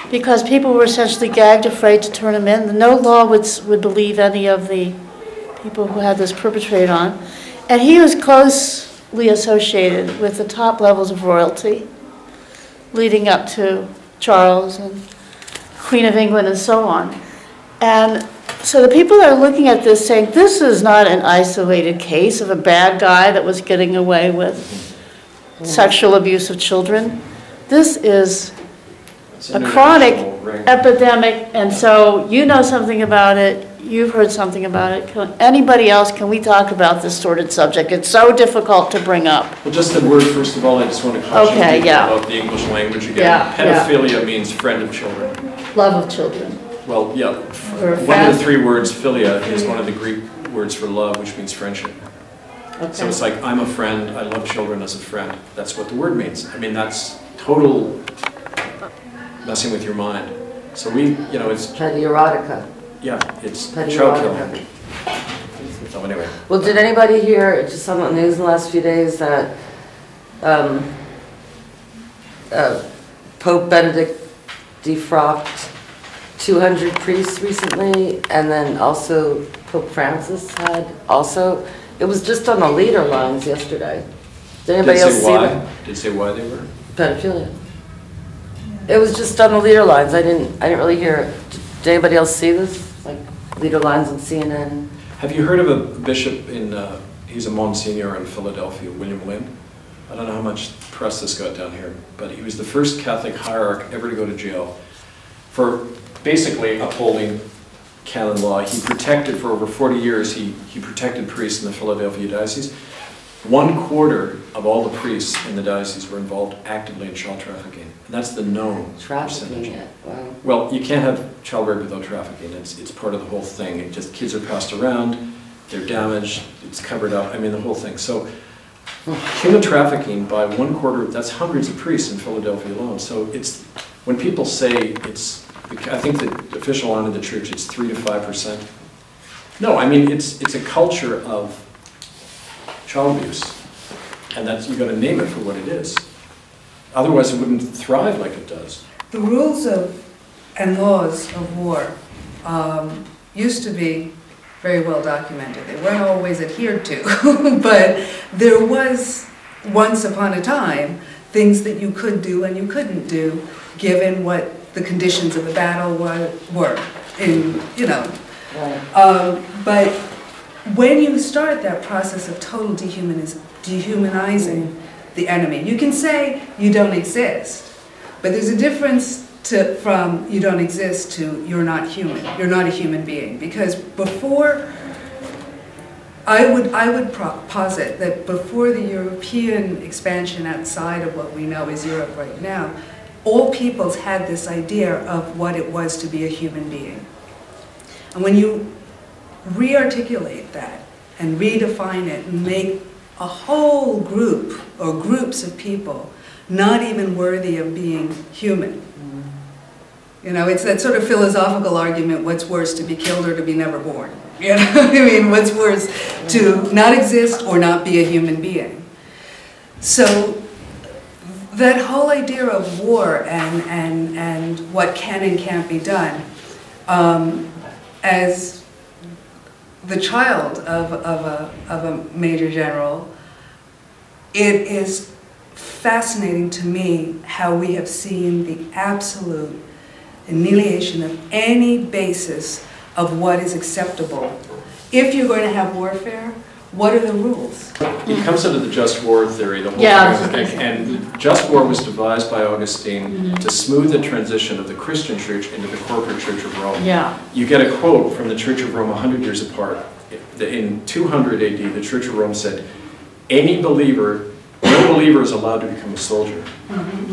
Speaker 2: because people were essentially gagged, afraid to turn him in. No law would believe any of the people who had this perpetrated on. And he was closely associated with the top levels of royalty, leading up to Charles and Queen of England and so on. And so the people that are looking at this saying, this is not an isolated case of a bad guy that was getting away with sexual abuse of children. This is a chronic epidemic, and so you know something about it, you've heard something about it. Anybody else, can we talk about this sordid subject? It's so difficult to bring up.
Speaker 1: Well, just the word, first of all, I just want to caution people about the English language again. Pedophilia means friend of children.
Speaker 2: Love of children.
Speaker 1: Well, yeah. One of the 3 words, philia, is one of the Greek words for love, which means friendship. Okay. So it's like, I'm a friend, I love children as a friend. That's what the word means. I mean, that's total messing with your mind. So it's...
Speaker 5: Pedierotica.
Speaker 1: Yeah, it's child killing. So anyway.
Speaker 5: Well, did anybody hear, just saw on the news in the last few days, that Pope Benedict defrocked 200 priests recently, and then also Pope Francis had also, it was just on the leader lines yesterday. Did anybody else see that?
Speaker 1: Did it say why they were?
Speaker 5: pedophilia. It was just on the leader lines. I didn't really hear it. Did anybody else see this? Like leader lines on CNN?
Speaker 1: Have you heard of a bishop in, he's a Monsignor in Philadelphia, William Lynn? I don't know how much press this got down here, but he was the first Catholic hierarch ever to go to jail for basically upholding canon law. He protected, for over 40 years, he protected priests in the Philadelphia diocese. 1/4 of all the priests in the diocese were involved actively in child trafficking. And that's the known percentage.
Speaker 5: Trafficking, wow.
Speaker 1: Well, you can't have child rape without trafficking. It's part of the whole thing. It just, kids are passed around, they're damaged, it's covered up, I mean the whole thing. So human trafficking by 1/4, that's hundreds of priests in Philadelphia alone. So it's, when people say it's, I think the official line of the church, it's 3 to 5%. No, I mean, it's a culture of child abuse. And that's, you've got to name it for what it is. Otherwise it wouldn't thrive like it does.
Speaker 7: The rules of and laws of war used to be very well documented. They weren't always adhered to, but there was, once upon a time, things that you could do and you couldn't do, given what the conditions of the battle were. In, you know.
Speaker 5: Right.
Speaker 7: But when you start that process of total dehumanizing the enemy, you can say you don't exist, but there's a difference from you don't exist to you're not human. You're not a human being, because before, I would posit that before the European expansion outside of what we know as Europe right now, all peoples had this idea of what it was to be a human being. And when you re-articulate that and redefine it and make a whole group or groups of people not even worthy of being human. You know, it's that sort of philosophical argument, what's worse, to be killed or to be never born? You know, I mean, what's worse, to not exist or not be a human being? So that whole idea of war and what can and can't be done, as the child of a major general, it is fascinating to me how we have seen the absolute annihilation of any basis of what is acceptable. If you're going to have warfare, what are the rules?
Speaker 1: It comes into the just war theory, the whole thing. And just war was devised by Augustine to smooth the transition of the Christian church into the corporate church of Rome.
Speaker 2: Yeah.
Speaker 1: You get a quote from the Church of Rome 100 years apart. In 200 AD, the Church of Rome said, any believer, no believer is allowed to become a soldier.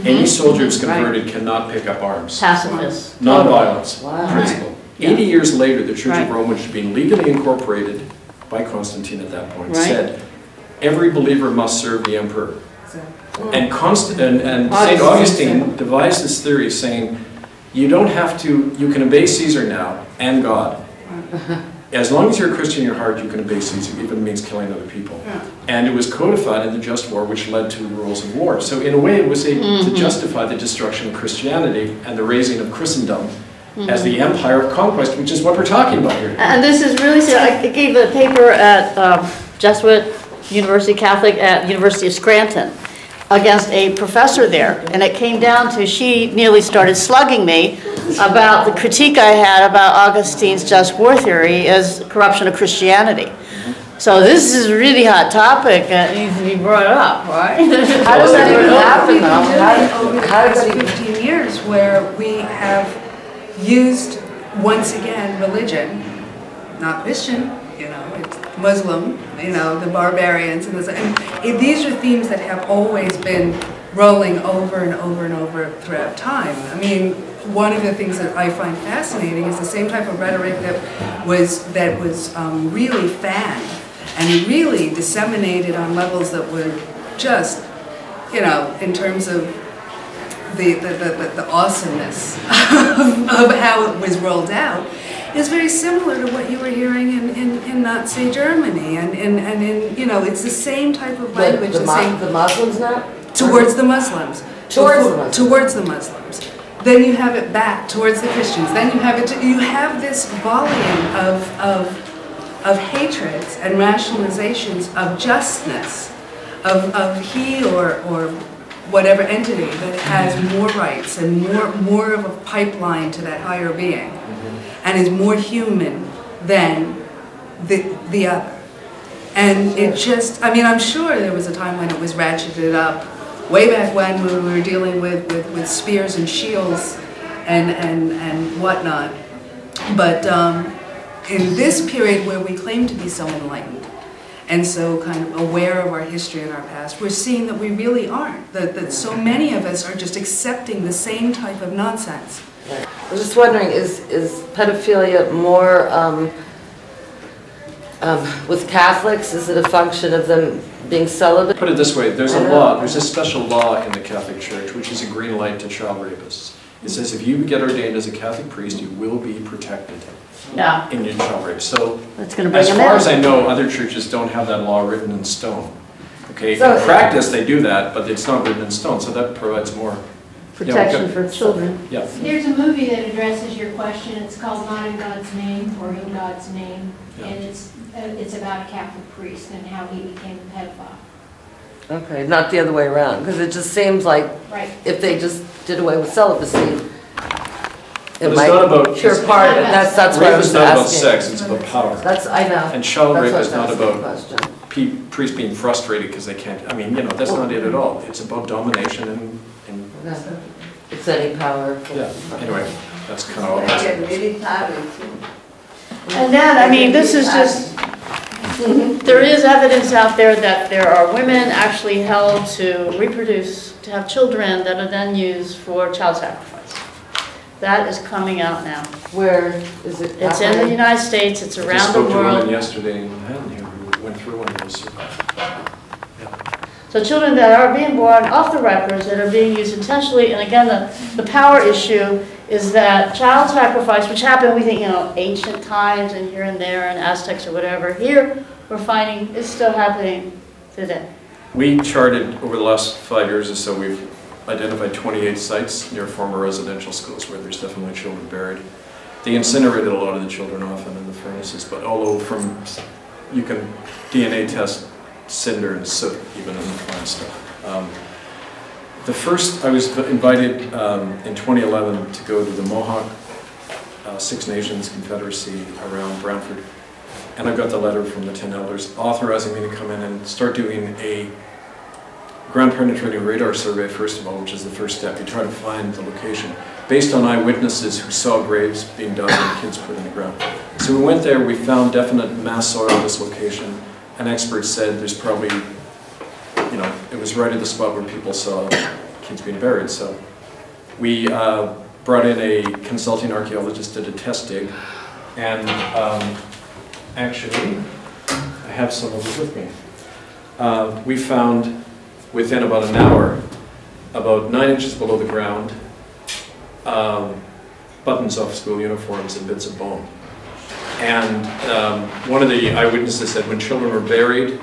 Speaker 1: Any soldier who's converted cannot pick up arms.
Speaker 2: Pacifist.
Speaker 1: Non-violence
Speaker 5: Wow.
Speaker 1: principle. 80 years later, the Church of Rome, which had been legally incorporated by Constantine at that point, said every believer must serve the emperor. And St. Augustine devised this theory saying, you don't have to, you can obey Caesar now and God. As long as you're a Christian in your heart, you can obey Caesar, even if it means killing other people. And it was codified in the just war, which led to the rules of war. So in a way, it was to justify the destruction of Christianity and the raising of Christendom as the empire of conquest, which is what we're talking about here.
Speaker 2: And this is really serious. I gave a paper at Jesuit University Catholic at University of Scranton against a professor there, and it came down to she nearly started slugging me about the critique I had about Augustine's just war theory as corruption of Christianity. So this is a really hot topic that needs to be brought up, right?
Speaker 5: How does that even happen though?
Speaker 7: Over the past 15 years, where we have used, once again, religion, not Christian, you know, it's Muslim, you know, the barbarians, and these are themes that have always been rolling over and over and over throughout time. I mean, one of the things that I find fascinating is the same type of rhetoric that was really fanned and really disseminated on levels that were just, you know, in terms of the awesomeness of how it was rolled out, is very similar to what you were hearing in Nazi Germany, and in, you know, it's the same type of language.
Speaker 5: The Muslims now?
Speaker 7: Towards the Muslims. Towards the Muslims. Then you have it back towards the Christians. Then you have it. You have this volume of hatreds and rationalizations of justness, of he or whatever entity that has more rights and more of a pipeline to that higher being, and is more human than the other. And it just, I mean, I'm sure there was a time when it was ratcheted up, way back when we were dealing with spears and shields and whatnot. But in this period where we claim to be so enlightened and so kind of aware of our history and our past, we're seeing that we really aren't, that so many of us are just accepting the same type of nonsense.
Speaker 5: Right. I was just wondering, is pedophilia more with Catholics? Is it a function of them being celibate?
Speaker 1: Put it this way, there's a law, there's a special law in the Catholic Church which is a green light to child rapists. It says if you get ordained as a Catholic priest, you will be protected in your child rape. So
Speaker 2: That's going to bring
Speaker 1: as
Speaker 2: them
Speaker 1: far
Speaker 2: in.
Speaker 1: as I know, other churches don't have that law written in stone. Okay,
Speaker 5: So
Speaker 1: in practice they do that, but it's not written in stone, so that provides more
Speaker 2: Protection for children.
Speaker 1: Yeah.
Speaker 9: There's a movie that addresses your question. It's called Not in God's Name, or In God's Name,
Speaker 1: Yeah.
Speaker 9: and it's about a Catholic priest and how he became a pedophile.
Speaker 5: Okay, not the other way around, because it just seems like
Speaker 9: Right.
Speaker 5: if they just did away with celibacy,
Speaker 1: But
Speaker 5: it
Speaker 1: it's
Speaker 5: might
Speaker 1: not about-
Speaker 5: cure part of it. That's what I
Speaker 1: Rape
Speaker 5: was
Speaker 1: is not about
Speaker 5: asking.
Speaker 1: sex, it's about power.
Speaker 5: That's, I know.
Speaker 1: And child
Speaker 5: That's
Speaker 1: rape
Speaker 5: what
Speaker 1: is
Speaker 5: I
Speaker 1: not
Speaker 5: was
Speaker 1: about
Speaker 5: asking the question.
Speaker 1: priests being frustrated because they can't, I mean, you know, that's not it at all. It's about domination and
Speaker 5: Okay. It's any power.
Speaker 1: yeah, anyway, that's kind of all.
Speaker 2: And then, I mean, this is just, there is evidence out there that there are women actually held to reproduce, to have children that are then used for child sacrifice. That is coming out now.
Speaker 5: Where is it?
Speaker 2: It's in the United States, it's
Speaker 1: I just
Speaker 2: around the
Speaker 1: spoke to a woman
Speaker 2: world.
Speaker 1: yesterday in Manhattan who went through one of those.
Speaker 2: So children that are being born off the records, that are being used intentionally, and again, the power issue is that child sacrifice, which happened, we think, you know, ancient times and here and there, and Aztecs or whatever, here we're finding it's still happening today.
Speaker 1: We charted over the last 5 years or so, we've identified 28 sites near former residential schools where there's definitely children buried. They incinerated a lot of the children often in the furnaces, but although you can DNA test cinder and soot even in the fine stuff. I was invited in 2011 to go to the Mohawk Six Nations Confederacy around Brantford, and I got the letter from the 10 elders authorizing me to come in and start doing a ground penetrating radar survey, first of all, which is the first step. You try to find the location based on eyewitnesses who saw graves being dug and kids put in the ground. So we went there, we found definite mass soil dislocation, and experts said there's probably, you know, it was right at the spot where people saw kids being buried. So we brought in a consulting archaeologist, did a test dig, and actually, I have some of it with me. We found within about an hour, about 9 inches below the ground, buttons off school uniforms and bits of bone. And one of the eyewitnesses said when children were buried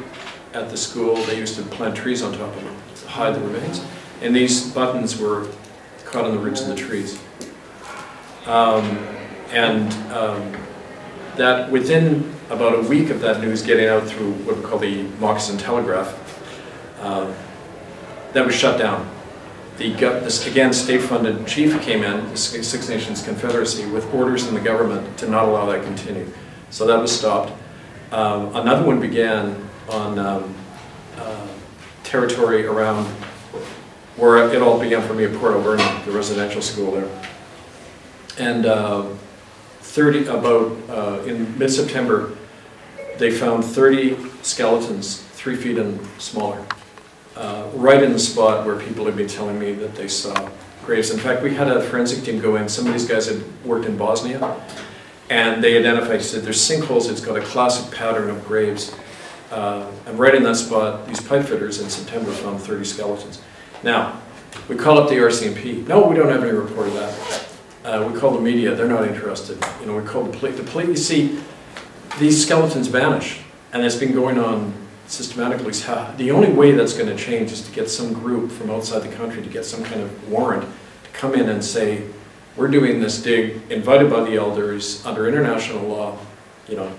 Speaker 1: at the school, they used to plant trees on top of them to hide the remains. And these buttons were caught in the roots of the trees. That within about a week of that news getting out through what we call the Moccasin Telegraph, that was shut down. This, again, state-funded chief came in, the Six Nations Confederacy, with orders in the government to not allow that to continue. So that was stopped. Another one began on territory around where it all began for me at Port Alberni, the residential school there. And in mid-September, they found 30 skeletons, 3 feet and smaller. Right in the spot where people had been telling me that they saw graves. In fact, we had a forensic team go in. Some of these guys had worked in Bosnia, and they identified, said there's sinkholes, it's got a classic pattern of graves. And right in that spot, these pipe fitters in September found 30 skeletons. Now, we call up the RCMP. No, we don't have any report of that. We call the media, they're not interested. You know, we call the police. You see, these skeletons vanish, and it's been going on systematically. The only way that's going to change is to get some group from outside the country to get some kind of warrant to come in and say, we're doing this dig, invited by the elders, under international law, you know,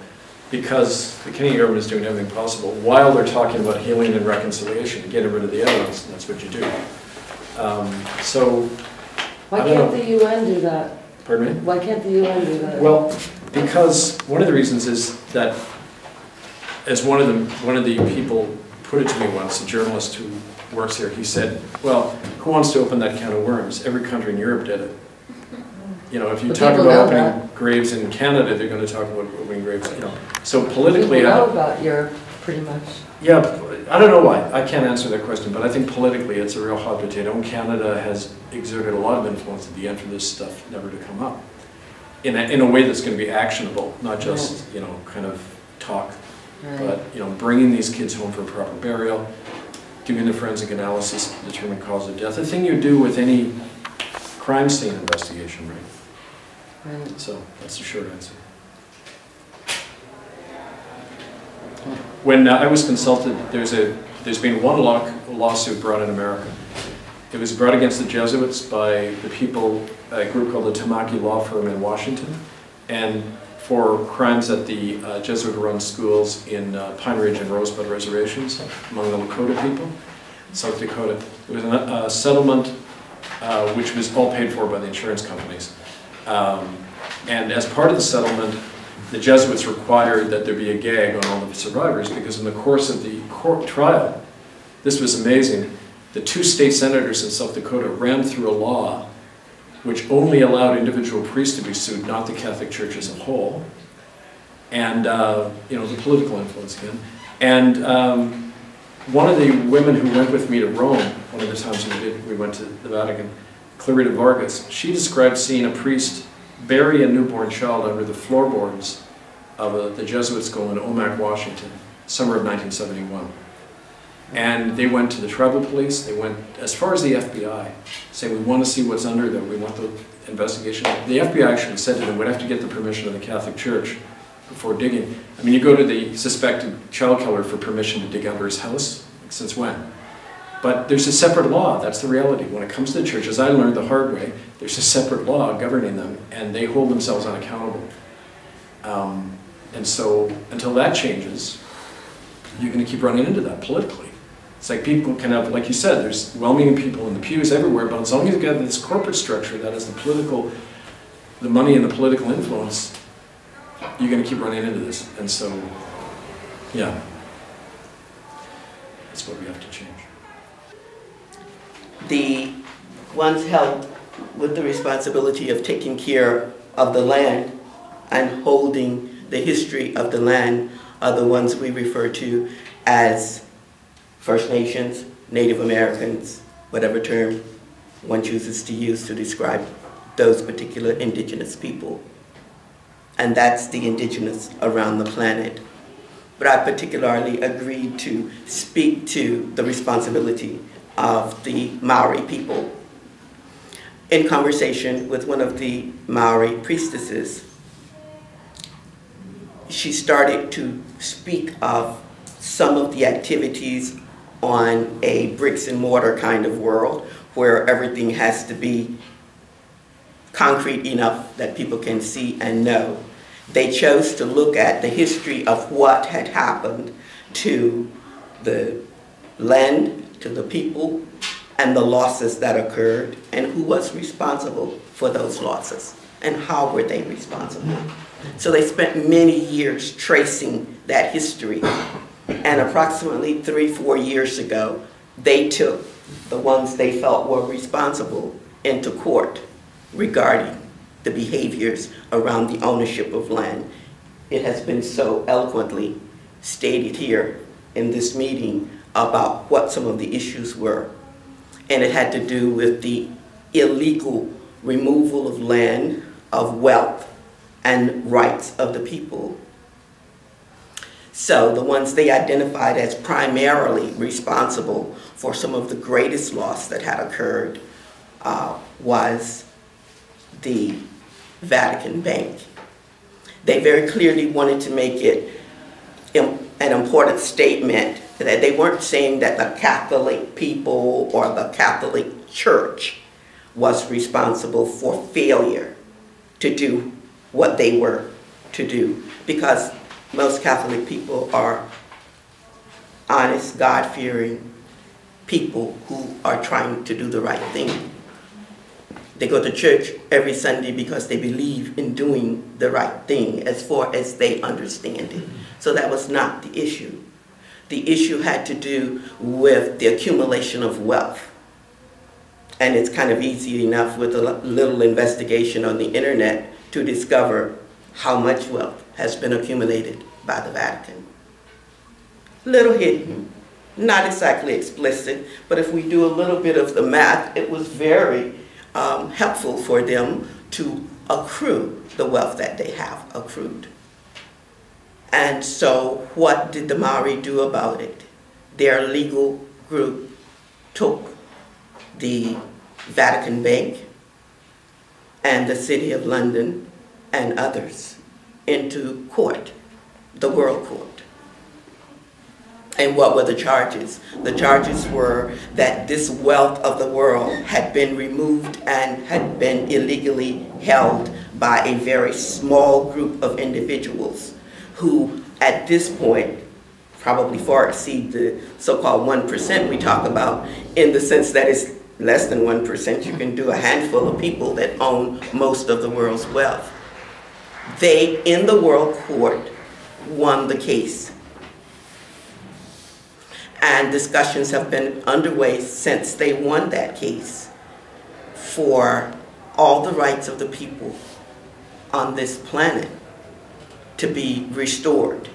Speaker 1: because the Canadian government is doing everything possible while they're talking about healing and reconciliation, to get rid of the evidence, and that's what you do. So,
Speaker 5: Why
Speaker 1: I don't
Speaker 5: can't
Speaker 1: know.
Speaker 5: the UN do that?
Speaker 1: Pardon me?
Speaker 5: Why can't the UN do that?
Speaker 1: Well, because one of the reasons is that, as one of the people put it to me once, a journalist who works here, he said, well, who wants to open that can of worms? Every country in Europe did it. You know, if you
Speaker 5: But
Speaker 1: talk
Speaker 5: people
Speaker 1: about
Speaker 5: know
Speaker 1: opening graves in Canada, they're going to talk about opening graves, you know. So politically,
Speaker 5: People know about Europe, pretty much.
Speaker 1: yeah, I don't know why. I can't answer that question, but I think politically it's a real hot potato. And Canada has exerted a lot of influence at the end for this stuff never to come up. In a way that's going to be actionable, not just, you know, kind of talk.
Speaker 5: Right.
Speaker 1: But, you know, bringing these kids home for a proper burial, doing the forensic analysis to determine cause of death. The thing you do with any crime scene investigation, right?
Speaker 5: Right.
Speaker 1: So that's the short answer. When I was consulted, there's been one lawsuit brought in America. It was brought against the Jesuits by the people, a group called the Tamaki Law Firm in Washington, and for crimes at the Jesuit-run schools in Pine Ridge and Rosebud reservations among the Lakota people, South Dakota. It was a settlement which was all paid for by the insurance companies. And as part of the settlement, the Jesuits required that there be a gag on all the survivors, because in the course of the court trial, this was amazing, the 2 state senators in South Dakota ran through a law which only allowed individual priests to be sued, not the Catholic Church as a whole, and you know, the political influence again. And one of the women who went with me to Rome, one of the times we went to the Vatican, Clarita Vargas, she described seeing a priest bury a newborn child under the floorboards of the Jesuit school in Omak, Washington, summer of 1971. And they went to the tribal police, they went as far as the FBI, saying, we want to see what's under there, we want the investigation. The FBI actually said to them, we'd have to get the permission of the Catholic Church before digging. I mean, you go to the suspected child killer for permission to dig under his house, since when? But there's a separate law, that's the reality. When it comes to the church, as I learned the hard way, there's a separate law governing them, and they hold themselves unaccountable. And so, until that changes, you're going to keep running into that politically. It's like people can have, like you said, there's well-meaning people in the pews everywhere, but as long as you've got this corporate structure that has the money and the political influence, you're going to keep running into this. And so, yeah, that's what we have to change.
Speaker 10: The ones held with the responsibility of taking care of the land and holding the history of the land are the ones we refer to as First Nations, Native Americans, whatever term one chooses to use to describe those particular indigenous people. And that's the indigenous around the planet. But I particularly agreed to speak to the responsibility of the Maori people. In conversation with one of the Maori priestesses, she started to speak of some of the activities on a bricks and mortar kind of world where everything has to be concrete enough that people can see and know. They chose to look at the history of what had happened to the land, to the people, and the losses that occurred, and who was responsible for those losses, and how were they responsible. So they spent many years tracing that history. And approximately 3-4 years ago, they took the ones they felt were responsible into court regarding the behaviors around the ownership of land. It has been so eloquently stated here in this meeting about what some of the issues were. And it had to do with the illegal removal of land, of wealth, and rights of the people. So the ones they identified as primarily responsible for some of the greatest loss that had occurred was the Vatican Bank. They very clearly wanted to make it an important statement that they weren't saying that the Catholic people or the Catholic Church was responsible for failure to do what they were to do, because most Catholic people are honest, God-fearing people who are trying to do the right thing. They go to church every Sunday because they believe in doing the right thing as far as they understand it. So that was not the issue. The issue had to do with the accumulation of wealth. And it's kind of easy enough with a little investigation on the internet to discover how much wealth has been accumulated by the Vatican. Little hidden, not exactly explicit, but if we do a little bit of the math, it was very helpful for them to accrue the wealth that they have accrued. And so what did the Maori do about it? Their legal group took the Vatican Bank and the City of London and others into court, the World Court. And what were the charges? The charges were that this wealth of the world had been removed and had been illegally held by a very small group of individuals who, at this point, probably far exceed the so-called 1% we talk about, in the sense that it's less than 1%. You can do a handful of people that own most of the world's wealth. They, in the World Court, won the case. And discussions have been underway since they won that case for all the rights of the people on this planet to be restored.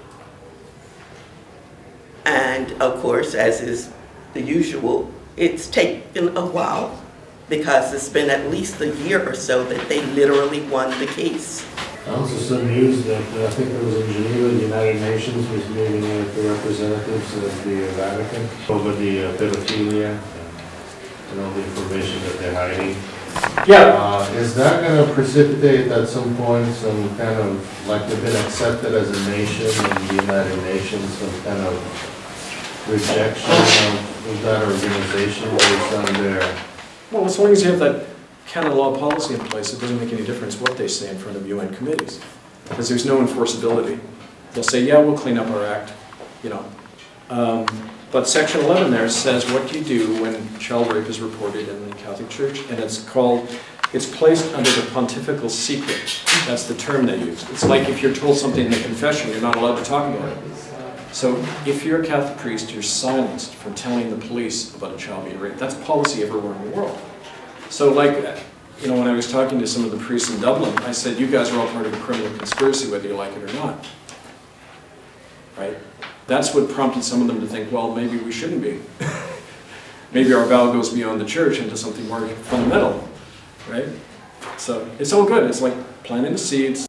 Speaker 10: And of course, as is the usual, it's taken a while because it's been at least a year or so that they literally won the case.
Speaker 11: Also some news that I think it was in Geneva, the United Nations was meeting with the representatives of the Vatican over the pedophilia and all the information that they're hiding.
Speaker 1: Yeah.
Speaker 11: Is that going to precipitate at some point some kind of, like they've been accepted as a nation in the United Nations, some kind of rejection of that organization based on their...
Speaker 1: Well, as long as you have that canon law policy in place, it doesn't make any difference what they say in front of UN committees, because there's no enforceability. They'll say, yeah, we'll clean up our act, you know. But Section 11 there says what do you do when child rape is reported in the Catholic Church, and it's placed under the pontifical secret. That's the term they use. It's like if you're told something in the confession, you're not allowed to talk about it. So if you're a Catholic priest, you're silenced from telling the police about a child being raped. That's policy everywhere in the world. So like, you know, when I was talking to some of the priests in Dublin, I said, you guys are all part of a criminal conspiracy, whether you like it or not. Right? That's what prompted some of them to think, well, maybe we shouldn't be. Maybe our vow goes beyond the church into something more fundamental. Right? So it's all good. It's like planting the seeds.